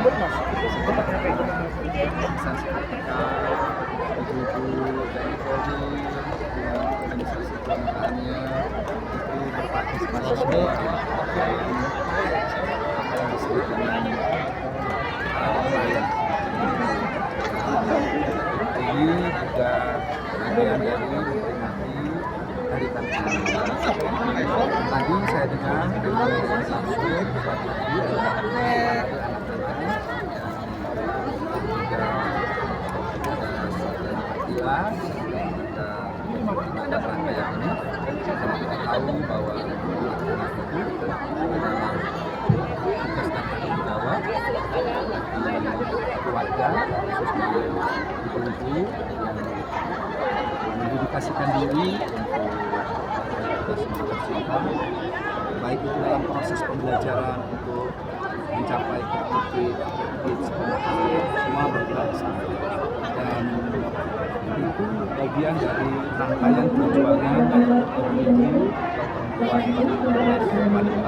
tersebut mas, itu sebenarnya kayak gitu mas. instansi ketika ibu-ibu TNI Polri dengan organisasi kewanitaannya itu berpartisipasi semua apa yang disebut dengan wilayah. Ini juga bagian dari memperingati Hari Kartini. Tadi saya dengar dari langsung Bupati jelas ada rangkaian ini dan kita tahu bahwa itu adalah tugas dan tanggung jawab bagi keluarga khususnya ibu-ibu yang mendedikasikan diri untuk semangat cinta baik itu dalam proses pembelajaran untuk mencapai titik semua bergerak bersama dan itu bagian dari rangkaian perjuangan ibu perempuan dan kita berterima sekali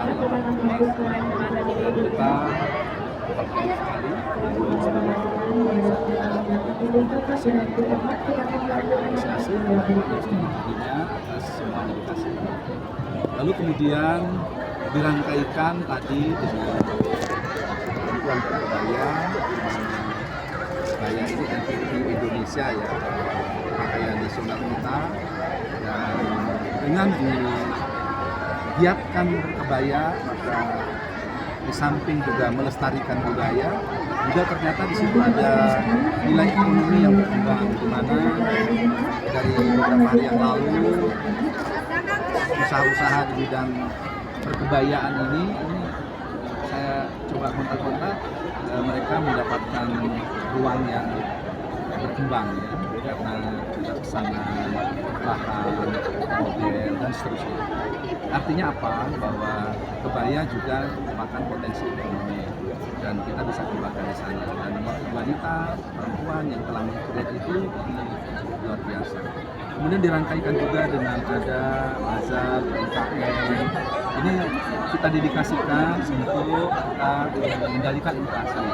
apresiasi atas semua dedikasi. Lalu kemudian dirangkaikan tadi dengan perempuan berbudaya. Kebaya ini NPI Indonesia ya, pakaian nasional kita, dan dengan digiatkan kebaya maka di samping juga melestarikan budaya, juga ternyata di situ ada nilai ekonomi yang berkembang, di mana dari beberapa hari yang lalu usaha-usaha di bidang perkebayaan ini saya coba kontak-kontak, mereka mendapatkan ruang yang berkembang ya, karena pesanan bahan, model dan seterusnya. Artinya apa? Bahwa kebaya juga merupakan potensi ekonomi dan kita bisa kembangkan di sana. Dan wanita, perempuan yang telah mengkreat itu luar biasa. Kemudian dirangkaikan juga dengan ada bazar UMKM. Ini kita dedikasikan untuk kita mengendalikan inflasi.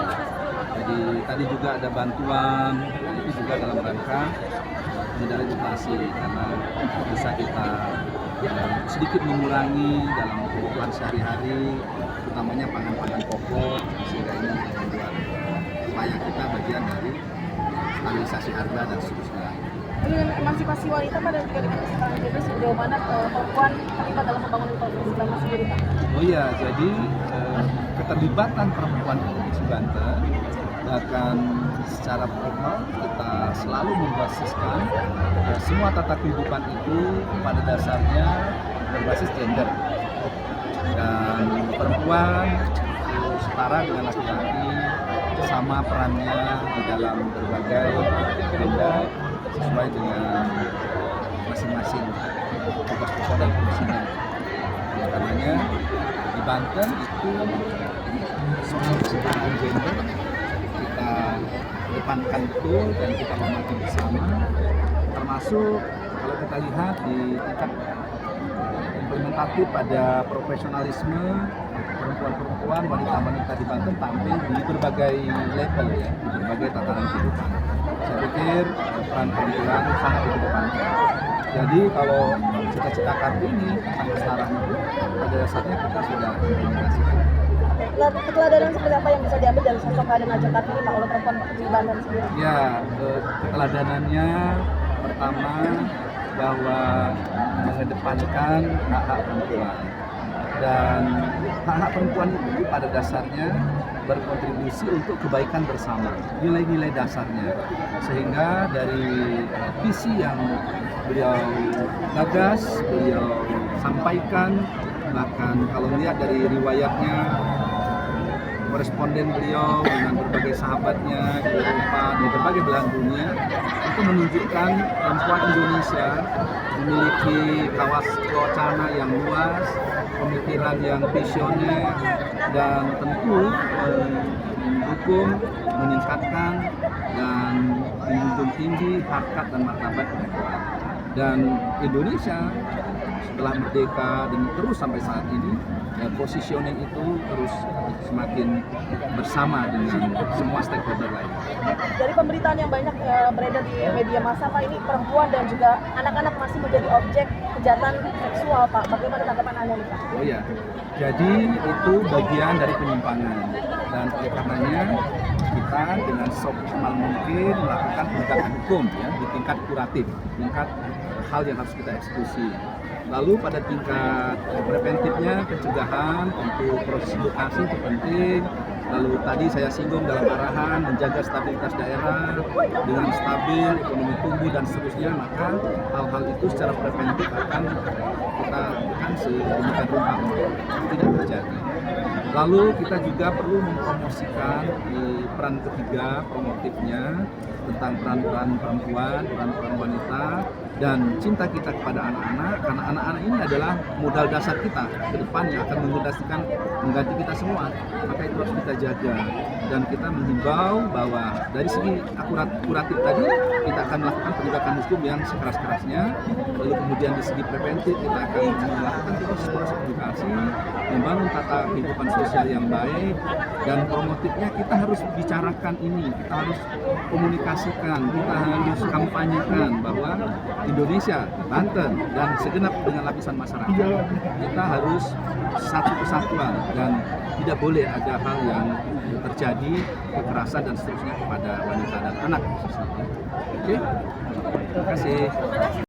Jadi tadi juga ada bantuan, itu juga dalam rangka mengendalikan inflasi karena bisa kita sedikit mengurangi dalam kebutuhan sehari-hari, utamanya pangan-pangan pokok, sehingga ini membuat upaya kita bagian dari stabilisasi harga dan seterusnya. Dengan emansipasi wanita pada juga dengan kesetaraan gender sejauh mana perempuan terlibat dalam pembangunan Provinsi Banten sendiri Pak? Oh iya, jadi keterlibatan perempuan di Provinsi Banten bahkan secara formal kita selalu membasiskan semua tata kehidupan itu pada dasarnya berbasis gender, dan perempuan itu setara dengan laki-laki, sama perannya di dalam berbagai agenda sesuai dengan masing-masing tugas pokok dan fungsinya. Karenanya di Banten itu soal kesetaraan gender kita depankan betul dan kita hormati bersama, termasuk kalau kita lihat di tingkat implementatif pada profesionalisme perempuan-perempuan, wanita-wanita di Banten tampil di berbagai level ya, di berbagai tataran kehidupan. Saya pikir peran perempuan sangat dikedepankan. Jadi kalau cita-cita Kartini tentang kesetaraan itu pada dasarnya kita sudah implementasikan. Keteladanan seperti apa yang bisa diambil dari sosok Raden Ajeng Kartini Pak oleh perempuan di Banten sendiri? Ya, keteladanannya pertama bahwa mengedepankan hak-hak perempuan, dan hak-hak perempuan itu pada dasarnya berkontribusi untuk kebaikan bersama, nilai-nilai dasarnya, sehingga dari visi yang beliau gagas, beliau sampaikan, bahkan kalau melihat dari riwayatnya koresponden beliau dengan berbagai sahabatnya di Eropa, di berbagai belahan dunia, itu menunjukkan perempuan Indonesia memiliki wacana yang luas, pemikiran yang visioner, dan tentu mendukung, meningkatkan, dan menjunjung tinggi harkat dan martabat perempuan. Dan Indonesia setelah merdeka dan terus sampai saat ini, positioning itu terus semakin bersama dengan semua stakeholder lain. Dari pemberitaan yang banyak beredar di media massa, Pak, ini perempuan dan juga anak-anak masih menjadi objek kejahatan seksual, Pak. Bagaimana tanggapan Anda nih, Pak? Oh ya, jadi itu bagian dari penyimpangan, dan oleh karenanya kita dengan seoptimal mungkin melakukan penegakan hukum ya di tingkat kuratif, tingkat hal yang harus kita eksekusi. Lalu pada tingkat preventifnya, pencegahan, tentu proses edukasi itu penting. Lalu tadi saya singgung dalam arahan menjaga stabilitas daerah dengan stabil, ekonomi tumbuh dan seterusnya, maka hal-hal itu secara preventif akan kita lakukan sedemikian rupa untuk tidak terjadi. Lalu kita juga perlu mempromosikan di peran ketiga promotifnya tentang peran-peran perempuan, peran-peran wanita, dan cinta kita kepada anak-anak, karena anak-anak ini adalah modal dasar kita ke depan yang akan mengganti kita semua. Maka itu harus kita jaga, dan kita menghimbau bahwa dari segi kuratif tadi kita akan melakukan penegakan hukum yang sekeras-kerasnya. Lalu kemudian di segi preventif kita akan melakukan proses edukasi, membangun tata kehidupan sosial yang baik, dan promotifnya kita harus bicarakan ini, kita harus komunikasikan, kita harus kampanyekan bahwa Indonesia, Banten, dan segenap dengan lapisan masyarakat, kita harus satu kesatuan dan tidak boleh ada hal yang terjadi, kekerasan dan seterusnya kepada wanita dan anak. Oke, terima kasih.